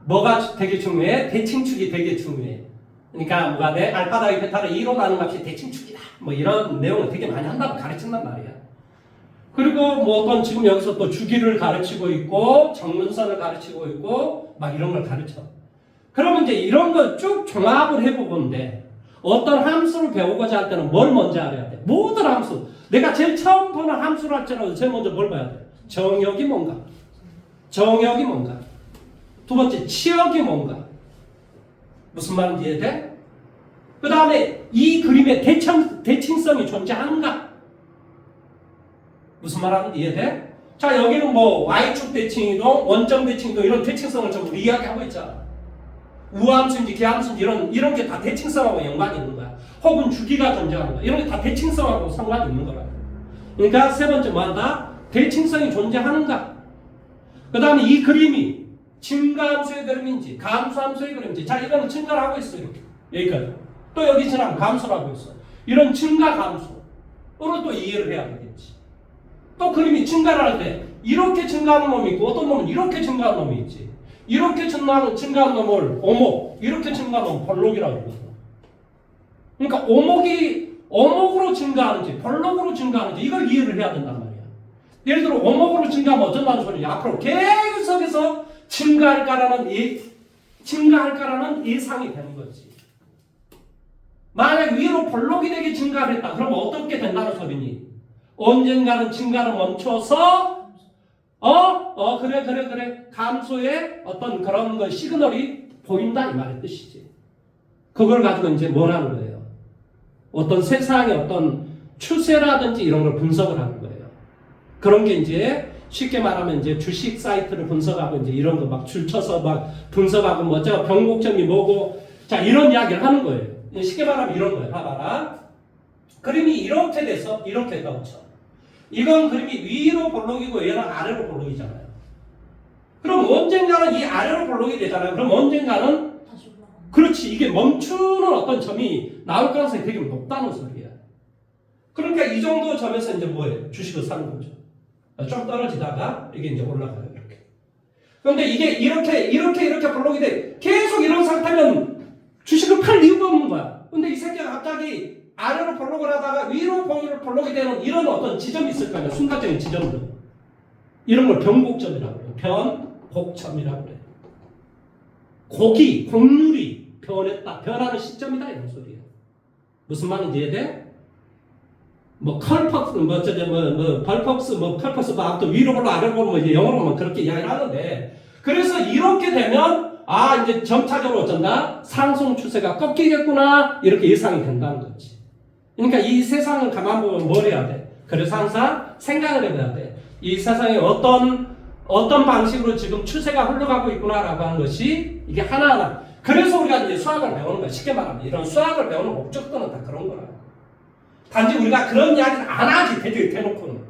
[SPEAKER 1] 뭐가 되게 중요해? 대칭축이 되게 중요해. 그러니까 뭐가 돼? 알파 더하기 베타를 2로 나눈 값이 대칭축이다. 뭐 이런 내용을 되게 많이 한다고 가르친단 말이야. 그리고 뭐 어떤 지금 여기서 또 주기를 가르치고 있고 정근선을 가르치고 있고 막 이런 걸 가르쳐. 그러면 이제 이런 걸 쭉 종합을 해보건데 어떤 함수를 배우고자 할 때는 뭘 먼저 알아야 돼? 모든 함수. 내가 제일 처음 보는 함수를 할지라도 제일 먼저 뭘 봐야 돼? 정역이 뭔가? 정역이 뭔가? 두 번째 치역이 뭔가? 무슨 말인지 이해돼? 그 다음에 이 그림의 대칭성이 존재하는가? 무슨 말하는지 이해돼? 자, 여기는 뭐 Y축 대칭이동, 원점 대칭이동 이런 대칭성을 좀 우리 이야기하고 있잖아. 우함수인지 기함수인지 이런 게 다 대칭성하고 연관이 있는 거야. 혹은 주기가 존재하는 거야. 이런 게 다 대칭성하고 상관이 있는 거라. 그러니까 세 번째 뭐 한다? 대칭성이 존재하는가? 그 다음에 이 그림이 증가함수의 그림인지 감수함수의 그림인지. 자, 이거는 증가를 하고 있어 이렇게. 여기까지. 또 여기 지나면 감수를 하고 있어. 이런 증가 감수로 또 이해를 해야 되겠지. 또 그림이 증가를 할 때 이렇게 증가하는 놈이 있고 어떤 놈은 이렇게 증가하는 놈이 있지. 이렇게 증가하는 놈을 오목, 이렇게 증가하는 놈을 벌록이라고 그러거든. 그러니까 오목으로 증가하는지 벌록으로 증가하는지 이걸 이해를 해야 된단 말이야. 예를 들어 오목으로 증가하면 어쩐다는 소리냐. 앞으로 계속해서 증가할까라는 예상이 되는 거지. 만약 위로 볼록이 되게 증가를 했다. 그럼 어떻게 된다는 소리니? 언젠가는 증가를 멈춰서 그래 감소의 어떤 그런 거 시그널이 보인다 이 말의 뜻이지. 그걸 가지고 이제 뭘 하는 거예요? 어떤 세상의 어떤 추세라든지 이런 걸 분석을 하는 거예요. 그런 게 이제 쉽게 말하면 이제 주식 사이트를 분석하고 이제 이런 거 막 줄쳐서 막 분석하고 뭐 제가 변곡점이 뭐고 자 이런 이야기를 하는 거예요. 쉽게 말하면 이런 거예요. 봐봐라. 그림이 이렇게 돼서 이렇게 했다고 쳐. 이건 그림이 위로 볼록이고 얘는 아래로 볼록이잖아요. 그럼 언젠가는 이 아래로 볼록이 되잖아요. 그럼 언젠가는
[SPEAKER 2] 다시 올라가.
[SPEAKER 1] 그렇지 이게 멈추는 어떤 점이 나올 가능성이 되게 높다는 소리야. 그러니까 이 정도 점에서 이제 뭐예요? 주식을 사는 거죠. 좀 떨어지다가 이게 이제 올라가요 이렇게. 그런데 이게 이렇게 볼록이 돼 계속 이런 상태면 주식을 팔 이유가 없는 거야. 근데 이 새끼가 갑자기 아래로 볼록을 하다가 위로 볼록이 되는 이런 어떤 지점이 있을 거 아니야. 순간적인 지점들. 이런 걸 변곡점이라고 해요. 변곡점이라고 그래요. 곡률이 변하는 시점이다 이런 소리예요. 무슨 말인지 이해돼? 컬퍽스, 컬퍽스, 아무튼 위로 볼록 아래로 볼록, 영어로만 그렇게 이야기를 하는데, 그래서 이렇게 되면, 이제 점차적으로 어쩐다? 상승 추세가 꺾이겠구나, 이렇게 예상이 된다는 거지. 그러니까 이 세상을 가만 보면 뭘 해야 돼? 그래서 항상 생각을 해봐야 돼. 이 세상에 어떤 방식으로 지금 추세가 흘러가고 있구나라고 하는 것이, 이게 하나하나. 그래서 우리가 이제 수학을 배우는 거야. 쉽게 말하면. 이런 수학을 배우는 목적도는 다 그런 거야. 단지 우리가 그런 이야기를 안 하지, 대놓고는.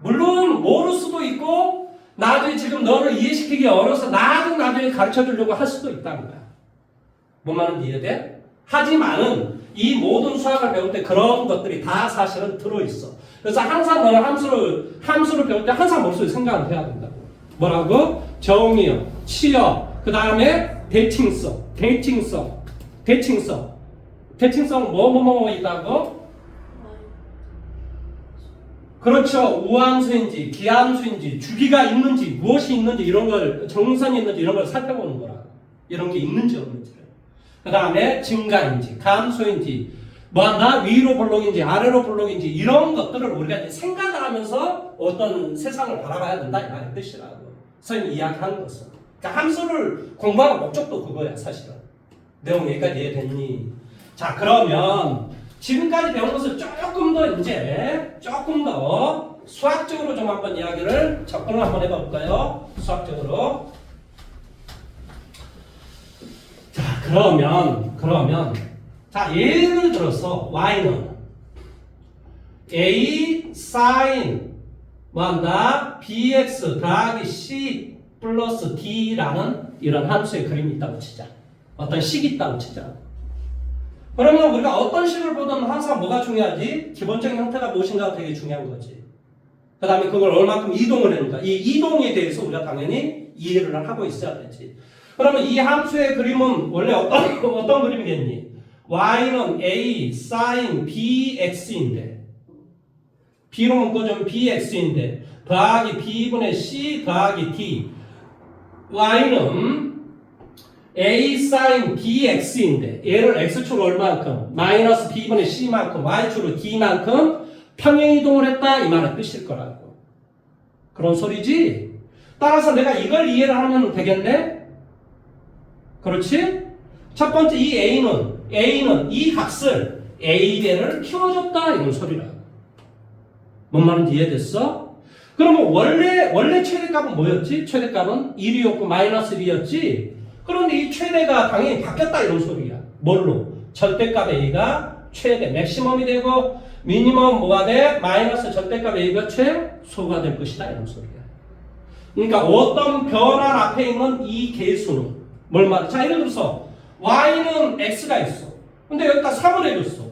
[SPEAKER 1] 물론, 모를 수도 있고, 나중에 지금 너를 이해시키기 어려워서 나중에 가르쳐 주려고 할 수도 있다는 거야. 뭔 말인지 이해돼? 하지만은, 이 모든 수학을 배울 때 그런 것들이 다 사실은 들어있어. 그래서 항상 너는 함수를 배울 때 항상 머릿속에 생각을 해야 된다고. 뭐라고? 정의역, 치역, 그 다음에 대칭성 뭐 있다고? 그렇죠. 우함수인지 기함수인지 주기가 있는지 무엇이 있는지 이런 걸 정선이 있는지 이런 걸 살펴보는 거라. 이런 게 있는지 없는지를. 그 다음에 증가인지 감소인지 위로 볼록인지 아래로 볼록인지 이런 것들을 우리가 이제 생각을 하면서 어떤 세상을 바라봐야 된다 이 말의 뜻이라고 선생님이 이야기하는 것은. 그러니까 함수를 공부하는 목적도 그거야 사실은. 내용 여기까지 이해됐니? 자 그러면 지금까지 배운 것을 조금 더 수학적으로 좀 한번 이야기를 접근을 한번 해볼까요? 수학적으로. 자, 그러면 자, 예를 들어서 y는 a sin bx 더하기 c 플러스 d라는 이런 함수의 그림이 있다고 치자. 어떤 식이 있다고 치자. 그러면 우리가 어떤 식을 보든 항상 뭐가 중요하지? 기본적인 형태가 무엇인가가 되게 중요한 거지. 그 다음에 그걸 얼마큼 이동을 했는가. 이 이동에 대해서 우리가 당연히 이해를 하고 있어야 되지. 그러면 이 함수의 그림은 원래 어떤 그림이겠니? y는 a sin bx인데 b로 묶어주면 bx인데 더하기 b분의 c 더하기 d y는 a sin bx인데 얘를 x축으로 얼마만큼 마이너스 b분의 c만큼 y축으로 d만큼 평행이동을 했다 이 말의 뜻일 거라고. 그런 소리지. 따라서 내가 이걸 이해를 하면 되겠네. 그렇지? 첫 번째 이 a는 이 값을 a배를 키워줬다 이런 소리라고. 뭔 말인지 이해됐어? 그러면 원래 최대값은 뭐였지? 최대값은 1이었고 마이너스 1이었지? 그런데 이 최대가 당연히 바뀌었다 이런 소리야. 뭘로? 절대값 a가 최대 맥시멈이 되고 미니멈 뭐가 돼? 마이너스 절대값 a가 최소가 될 것이다 이런 소리야. 그러니까 어떤 변화 앞에 있는 이 계수는 뭘 말해? 자 예를 들어서 y는 x가 있어. 근데 여기다 3을 해줬어.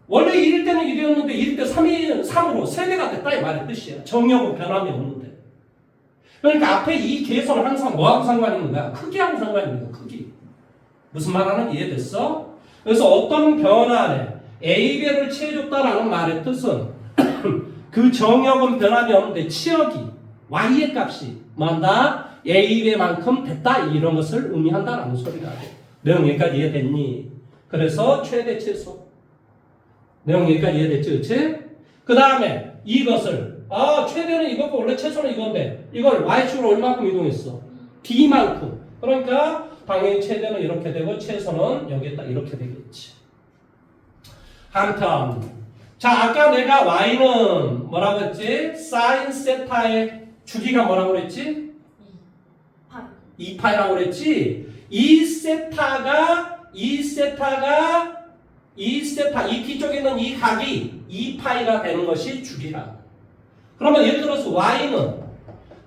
[SPEAKER 1] 원래 1일 때는 1이었는데 1일 때 3으로 3배가 됐다 이 말의 뜻이야. 정역은 변함이 없는데. 그러니까 앞에 이 계수는 항상 뭐하고 상관이 있는 거야? 크기하고 상관이 있는 거야. 크기. 무슨 말하는지 이해됐어? 그래서 어떤 변화 안에 A배를 취해줬다라는 말의 뜻은 그 정역은 변함이 없는데 치역이 Y의 값이 뭐한다? A배만큼 됐다 이런 것을 의미한다라는 소리가 돼. 내용 여기까지 이해됐니? 그래서 최대 최소. 내용 여기까지 이해됐지, 그렇지? 그 다음에 이것을 최대는 이거고 원래 최소는 이건데 이걸 y축으로 얼마큼 이동했어? d만큼. 그러니까 당연히 최대는 이렇게 되고 최소는 여기에다 이렇게 되겠지. 한편 자 아까 내가 y는 뭐라고 했지? sin 세타의 주기가 뭐라고 그랬지? 2파이라고 그랬지? 이 뒤쪽에 있는 이 각이 2파이가 되는 것이 주기라. 그러면 예를 들어서 y는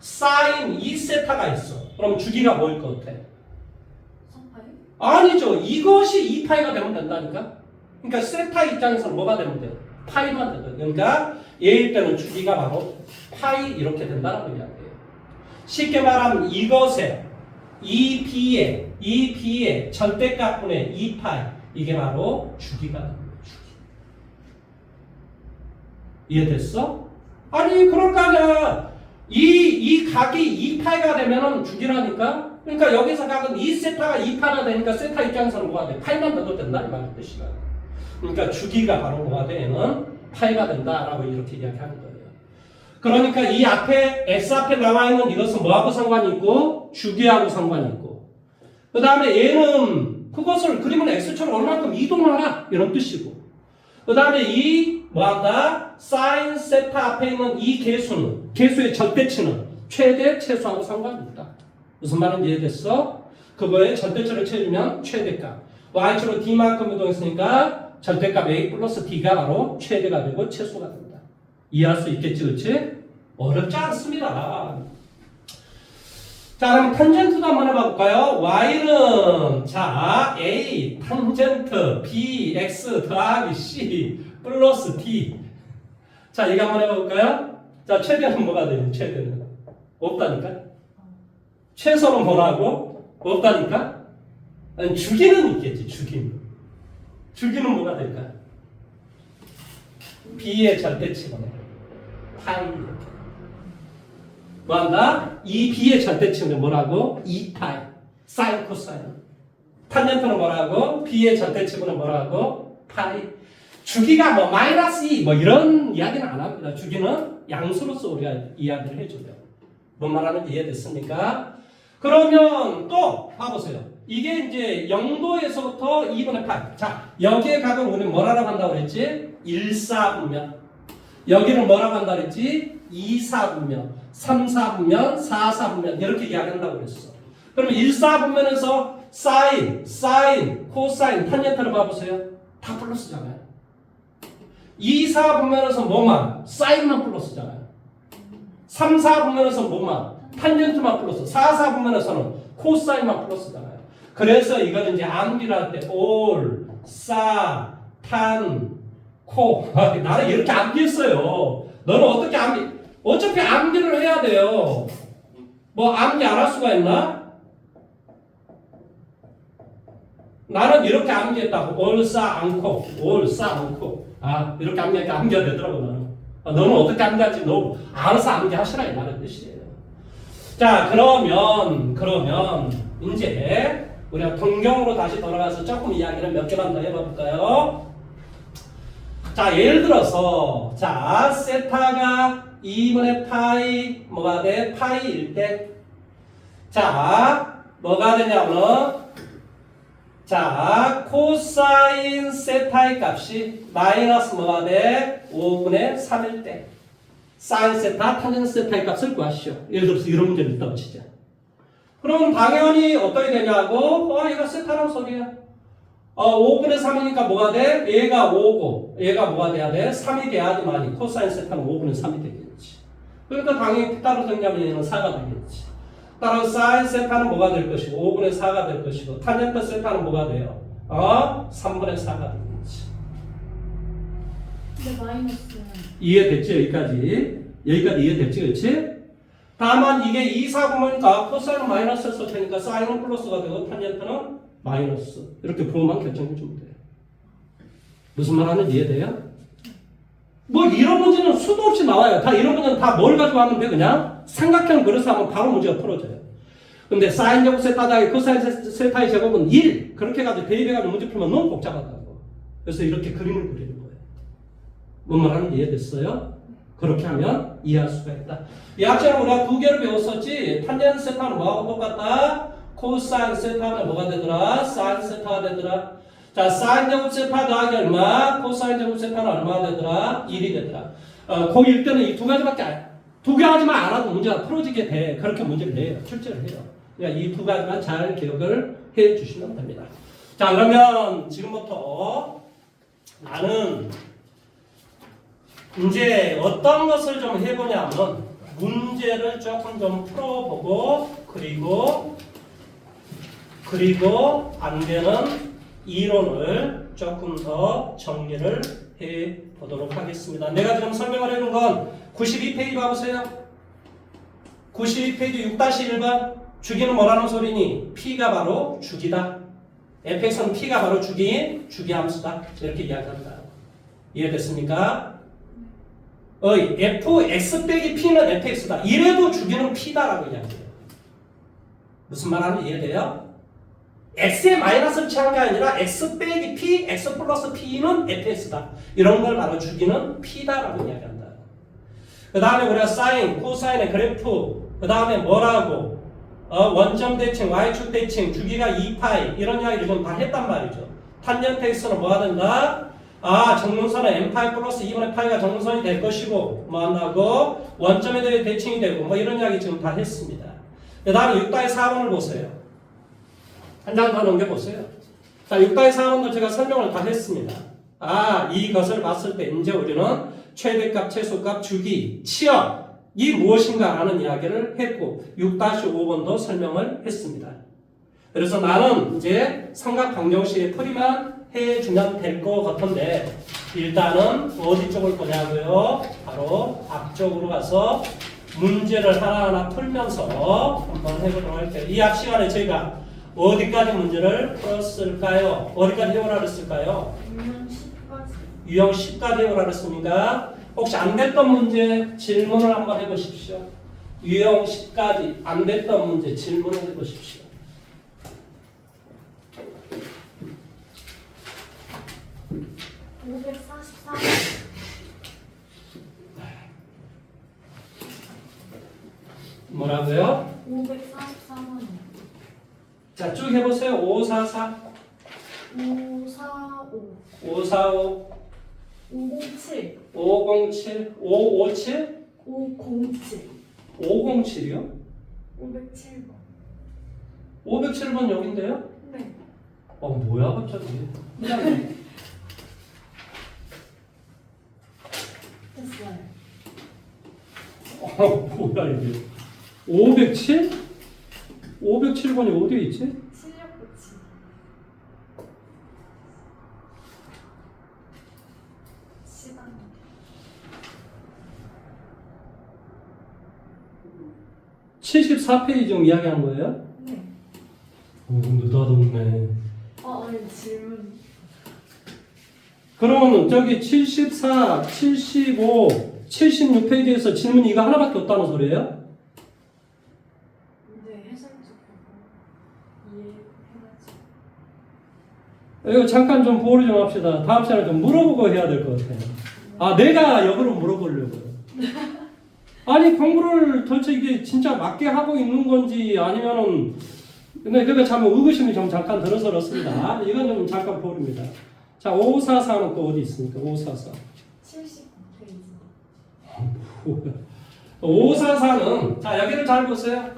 [SPEAKER 1] sin 2세타가 있어. 그럼 주기가 뭐일 것 같아?
[SPEAKER 2] 3파이?
[SPEAKER 1] 아니죠. 이것이 2파이가 되면 된다니까. 그러니까 세타 입장에서는 뭐가 되면 돼? 파이만 되거든. 그러니까 얘일 때는 주기가 바로 파이 이렇게 된다는 이야기예요. 쉽게 말하면 이것에 이 b의 절대값분의 2파이 이게 바로 주기가 되는 거예요. 주기. 이해됐어? 아니 그럴 거 아니야. 이 각이 2파이가 되면은 주기라니까. 그러니까 여기서 각은 2세타가 2파가 되니까 세타 입장에서는 뭐가 돼? 파이만 넣어도 된다 이 말인 뜻이야. 그러니까 주기가 바로 뭐가 돼? 얘는 파이가 된다라고 이렇게 이야기하는 거예요. 그러니까 이 앞에 x 앞에 나와 있는 이것은 뭐하고 상관이 있고 주기하고 상관이 있고 그 다음에 얘는 그것을 그리면 x처럼 얼마큼 이동하라 이런 뜻이고 그 다음에 이 뭐한다? sin 세타 앞에 있는 이 계수는 계수의 절대치는 최대 최소하고 상관이 있다. 무슨 말인지 이해됐어? 그거에 절대치를 채우면 최대값 y축으로 d만큼 이동했으니까 절대값 a 플러스 d가 바로 최대가 되고 최소가 된다. 이해할 수 있겠지, 그렇지? 어렵지 않습니다. 자, 그럼 탄젠트도 한번 해볼까요? y는 자 a 탄젠트 b x 더하기 c 플러스 d. 자, 이거 한번 해볼까요? 자, 최대는 뭐가 되니? 최대는 없다니까. 최소는 뭐라고? 없다니까. 아니, 주기는 있겠지. 주기는 뭐가 될까? b의 절대치거든. 파이 이렇게. 뭐한다? 이 b의 절대치는 뭐라고? 2파이. 사인 코사인. 탄젠트는 뭐라고? b의 절대치는 뭐라고? 파이. 주기가 뭐 마이너스 2 뭐 이런 이야기는 안 합니다. 주기는 양수로서 우리가 이야기를 해줘요. 뭔 말하는지 이해됐습니까? 그러면 또 봐보세요. 이게 이제 0도에서부터 2분의 8. 자, 여기에 각을 우리는 뭐라고 한다고 그랬지? 1사분면. 여기를 뭐라고 한다고 그랬지? 2사분면, 3사분면, 4사분면 이렇게 이야기한다고 그랬어. 그러면 1사분면에서 사인, 코사인, 탄젠트를 봐보세요. 다 플러스잖아요. 2사분면에서 뭐만? 사인만 플러스잖아요. 3사분면에서 뭐만? 탄젠트만 플러스. 4사분면에서는 코사인만 플러스잖아요. 그래서 이거는 이제 암기를 할 때 올, 사, 탄, 코. 나는 이렇게 암기했어요. 너는 어떻게 암기? 어차피 암기를 해야 돼요. 뭐 암기 안 할 수가 있나? 나는 이렇게 암기했다고. 올싸 않고, 올싸 않고. 아, 이렇게 암기하니까 암기가 되더라고, 나는. 너는 어떻게 암기할지 너 알아서 암기하시라, 이 말은 뜻이에요. 자, 그러면, 이제, 우리가 동경으로 다시 돌아가서 조금 이야기를 몇 개만 더 해볼까요? 자, 예를 들어서, 자, 세타가 2분의 파이, 뭐가 돼? 파이일 때. 자, 뭐가 되냐면, 자, 코사인 세타의 값이 마이너스 뭐가 돼? 5분의 3일 때. 사인 세타, 탄젠트 세타의 값을 구하시오. 예를 들어서 이런 문제를 있다고 치자. 그럼 당연히 어떻게 되냐고? 얘가 세타라고 소리야. 5분의 3이니까 뭐가 돼? 얘가 5고, 얘가 뭐가 돼야 돼? 3이 돼야지만이 코사인 세타는 5분의 3이 되겠지. 그러니까 당연히 따로 정리하면 얘는 4가 되겠지. 따라서 사인 세타는 뭐가 될 것이고 5분의 4가 될 것이고 탄젠트 세타는 뭐가 돼요? 3분의 4가 되겠지.
[SPEAKER 2] 근데 마이너스는
[SPEAKER 1] 이해됐지? 여기까지 이해됐지? 그렇지? 다만 이게 2, 4분이니까 코사인은 마이너스에서 되니까 사인은 플러스가 되고 탄젠트는 마이너스. 이렇게 부호만 결정해 주면 돼요. 무슨 말 하는지 이해돼요? 뭐 이런 문제는 수도 없이 나와요. 다 이런 문제는 다 뭘 가지고 하면 돼? 그냥 삼각형 그려서 하면 바로 문제가 풀어져요. 근데 사인 제곱 세타 더하기 코사인 세타의 제곱은 1. 그렇게 해가지고 대입해가지고 문제 풀면 너무 복잡하다고. 그래서 이렇게 그림을 그리는 거예요. 뭔 말하는지 이해됐어요? 그렇게 하면 이해할 수가 있다. 이 학생은 우리가 두 개를 배웠었지. 탄젠 세타는 뭐하고 똑같다? 코사인 세타는 뭐가 되더라? 사인 세타가 되더라. 자, 사인 제곱 세타 더하기 얼마? 코사인 제곱 세타는 얼마가 되더라? 1이 되더라. 고1 때는 이 두 가지밖에 두 가지만 알아도 문제가 풀어지게 돼. 그렇게 문제를 내요. 출제를 해요. 그러니까 이 두 가지만 잘 기억을 해 주시면 됩니다. 자, 그러면 지금부터 나는 이제 어떤 것을 좀 해보냐면 문제를 조금 좀 풀어보고 그리고 안 되는 이론을 조금 더 정리를 해 보도록 하겠습니다. 내가 지금 설명을 해준 건 92페이지 봐보세요. 92페이지 6-1번 주기는 뭐라는 소리니? P가 바로 주기다. fx는 P가 바로 주기인 주기함수다. 이렇게 이야기합니다. 이해됐습니까? fx 빼기 p는 fx다. 이래도 주기는 p다라고 이야기해요. 무슨 말하는지 이해돼요? x에 마이너스를 취한 게 아니라 x 빼기 p, x 플러스 p는 fx다. 이런 걸 바로 주기는 p다라고 이야기한다. 그 다음에 우리가 사인, 코사인의 그래프, 그 다음에 뭐라고? 원점 대칭, y축 대칭, 주기가 2파이 이런 이야기를 좀 다 했단 말이죠. 탄젠트 x는 뭐가 된다? 정문선은 n파이 플러스 2분의 파이가 정문선이 될 것이고 뭐 한다고? 원점에 대해 대칭이 되고 뭐 이런 이야기 지금 다 했습니다. 그 다음에 6-4번을 보세요. 한 장 더 넘겨보세요. 자, 6-4번도 제가 설명을 다 했습니다. 이것을 봤을 때 이제 우리는 최대값, 최소값, 주기, 치역이 무엇인가 라는 이야기를 했고 6-5번도 설명을 했습니다. 그래서 나는 이제 삼각 방정식의 풀이만 해주면 될 것 같은데 일단은 어디 쪽을 거냐고요? 바로 앞쪽으로 가서 문제를 하나하나 풀면서 한번 해보도록 할게요. 이 앞 시간에 저희가 어디까지 문제를 풀었을까요? 어디까지 해오라 그랬을까요? 유형 10까지 해오라 그랬습니까? 혹시 안 됐던 문제 질문을 한번 해보십시오. 유형 10까지 안 됐던 문제 질문을 해보십시오. 뭐라고요?
[SPEAKER 2] 543원.
[SPEAKER 1] 자, 쭉 해보세요. 544,
[SPEAKER 2] 545.
[SPEAKER 1] 545,
[SPEAKER 2] 507.
[SPEAKER 1] 507, 557,
[SPEAKER 2] 507.
[SPEAKER 1] 507이요?
[SPEAKER 2] 507번.
[SPEAKER 1] 507번 여긴데요?
[SPEAKER 2] 네.
[SPEAKER 1] 뭐야 갑자기?
[SPEAKER 2] 됐어요.
[SPEAKER 1] 뭐야 이게? 507? 507번이 어디에 있지?
[SPEAKER 2] 실력 고치. 시간.
[SPEAKER 1] 74페이지 좀 이야기한 거예요?
[SPEAKER 2] 네.
[SPEAKER 1] 느닷없네.
[SPEAKER 2] 아니 질문.
[SPEAKER 1] 그러면 저기 74, 75, 76페이지에서 질문이 이거 하나밖에 없다는 소리예요?
[SPEAKER 2] 네, 해설 좀 보고 이해해가지고.
[SPEAKER 1] 이거 잠깐 좀 보류 좀 합시다. 다음 시간에 좀 물어보고 해야 될 것 같아요. 내가 역으로 물어보려고요. 아니 공부를 도대체 이게 진짜 맞게 하고 있는 건지 아니면은 근데 그거 참 의구심이 좀 잠깐 들어서 그렇습니다. 이건 좀 잠깐 보류입니다. 자, 544는 또 어디 있습니까? 544.
[SPEAKER 2] 79페이지.
[SPEAKER 1] 544는 자 여기를 잘 보세요.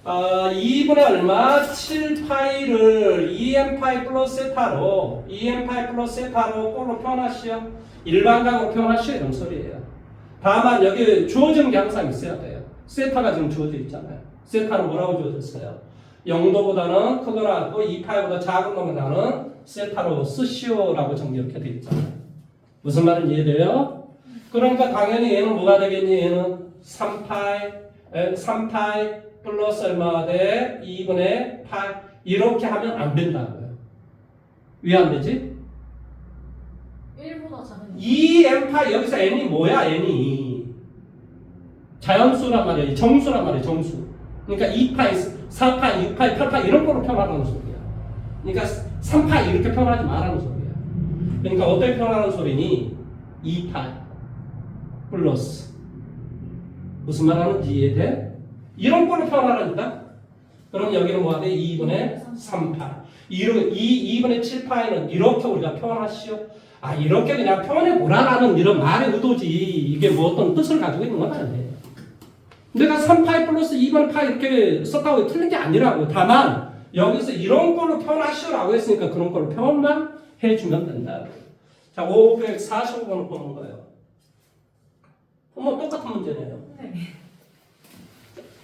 [SPEAKER 1] 2분의 얼마? 7파이를 2n파이 플러스 세타로 2n파이 플러스 세타로 꼴로 표현하시오. 일반각으로 표현하시오. 이런 소리예요. 다만 여기 주어진 게 항상 있어야 돼요. 세타가 지금 주어져 있잖아요. 세타는 뭐라고 주어졌어요? 0도보다는 크거나 2파이보다 작은 놈에 나는 세타로 쓰시오라고 정리 이렇게 되어 있잖아요. 무슨 말인지 이해돼요? 그러니까 당연히 얘는 뭐가 되겠니? 얘는 3파이 플러스 얼마가 돼? 2분의 파이 이렇게 하면 안 된다고요. 왜 안 되지?
[SPEAKER 2] 1보다 작은
[SPEAKER 1] 2n파이 여기서 n이 뭐야? n이 자연수란 말이야. 정수란 말이야. 정수. 그러니까 2파이 4파이, 6파이, 8파이 이런 거로 표현하라는 소리야. 그러니까 3파이 이렇게 표현하지 말라는 소리야. 그러니까 어떻게 표현하는 소리니? 2파이 플러스 무슨 말 하는지 이해돼? 이런 걸로 표현하라니까? 그럼 여기는 뭐 하대? 2분의 3파이. 2분의 7파이는 이렇게 우리가 표현하시오. 아, 이렇게 그냥 표현해보라라는 이런 말의 의도지. 이게 뭐 어떤 뜻을 가지고 있는 건 아니에요. 내가 3파이 플러스 2분의 파이 이렇게 썼다고 틀린 게 아니라고. 다만, 여기서 이런 걸로 표현하시오라고 했으니까 그런 걸로 표현만 해주면 된다. 자, 545번을 보는 거예요. 뭐 똑같은 문제네요.
[SPEAKER 2] 네.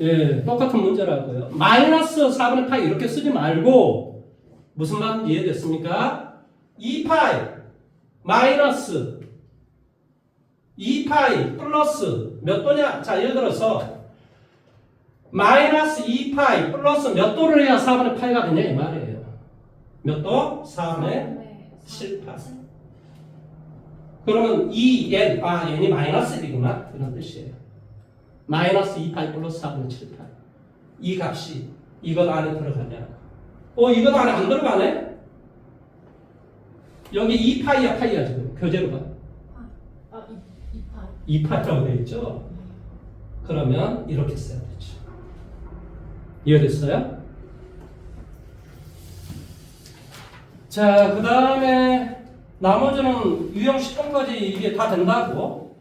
[SPEAKER 1] 예, 똑같은 문제라고요. 마이너스 4분의 파이 이렇게 쓰지 말고 무슨 말인지 이해됐습니까? 2파이 마이너스 2파이 플러스 몇 도냐? 자, 예를 들어서 마이너스 2파이 플러스 몇 도를 해야 4분의 파이가 되냐 이 말이에요. 몇 도? 4분의 7파이. 그러면 n이 마이너스 1이구나 이런 뜻이에요. 마이너스 2파이 플러스 4분의 7파이. 이 값이 이것 안에 들어가냐? 이것 안에 안 들어가네? 여기 2파이야 파이야 지금 교재로 봐.
[SPEAKER 2] 2파이.
[SPEAKER 1] 2파이라고 되어 있죠? 그러면 이렇게 써야 되죠. 이해됐어요? 자, 그 다음에 나머지는 유형 10번까지 이게 다 된다고.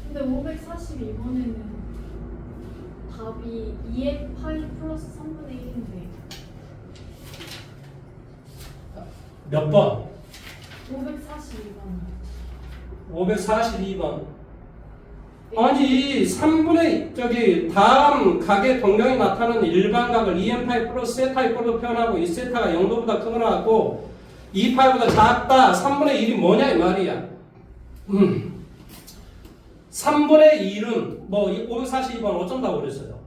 [SPEAKER 2] 근데 542번에는 답이 2의 파이 플러스 3분의 1인데
[SPEAKER 1] 몇 번?
[SPEAKER 2] 542번.
[SPEAKER 1] 542번. 아니 3분의 다음 각의 동경이 나타나는 일반각을 2n파이 플러스 세타의 꼴로 표현하고 이 세타가 0도보다 크거나 같고 2파이보다 작다. 3분의 1이 뭐냐 이 말이야. 3분의 1은 뭐 542번 어쩐다고 그랬어요?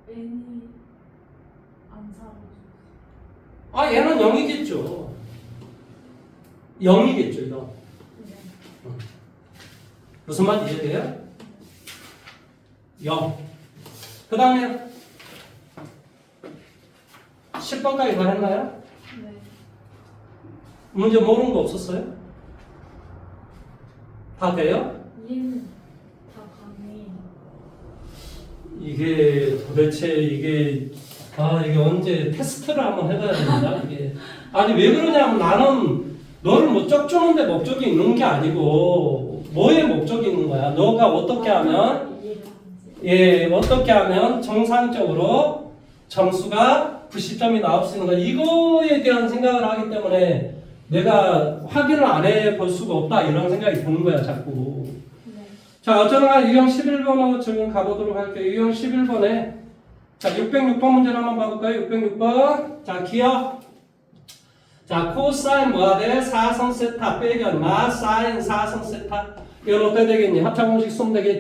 [SPEAKER 2] n이 안 사라져.
[SPEAKER 1] 아 얘는 0이겠죠. 0이겠죠 0.
[SPEAKER 2] 네.
[SPEAKER 1] 무슨 말인지 이해돼요? 0. 그 다음에 10번까지 다 했나요?
[SPEAKER 2] 네.
[SPEAKER 1] 문제 모르는 거 없었어요? 다 돼요?
[SPEAKER 2] 얘는 다 가네.
[SPEAKER 1] 이게 도대체 이게 언제 테스트를 한번 해봐야 된다 이게. 아니 왜 그러냐면 나는 너를 뭐 쩍주는데 목적이 있는 게 아니고 뭐에 목적이 있는 거야. 너가 어떻게 하면 어떻게 하면 정상적으로 점수가 90점이 나올 수 있는 거야. 이거에 대한 생각을 하기 때문에 내가 확인을 안 해볼 수가 없다 이런 생각이 드는 거야 자꾸.
[SPEAKER 2] 네.
[SPEAKER 1] 자, 어쩌나 유형 11번으로 지금 가보도록 할게요. 유형 11번에 자 606번 문제를 한번 봐볼까요? 606번. 자, 기억. 자, 코사인 뭐야 돼? 4성 세타 빼기 얼마? 사인 4성 세타. 이건 어떻게 되겠니? 합차 공식 쓰면 되겠지.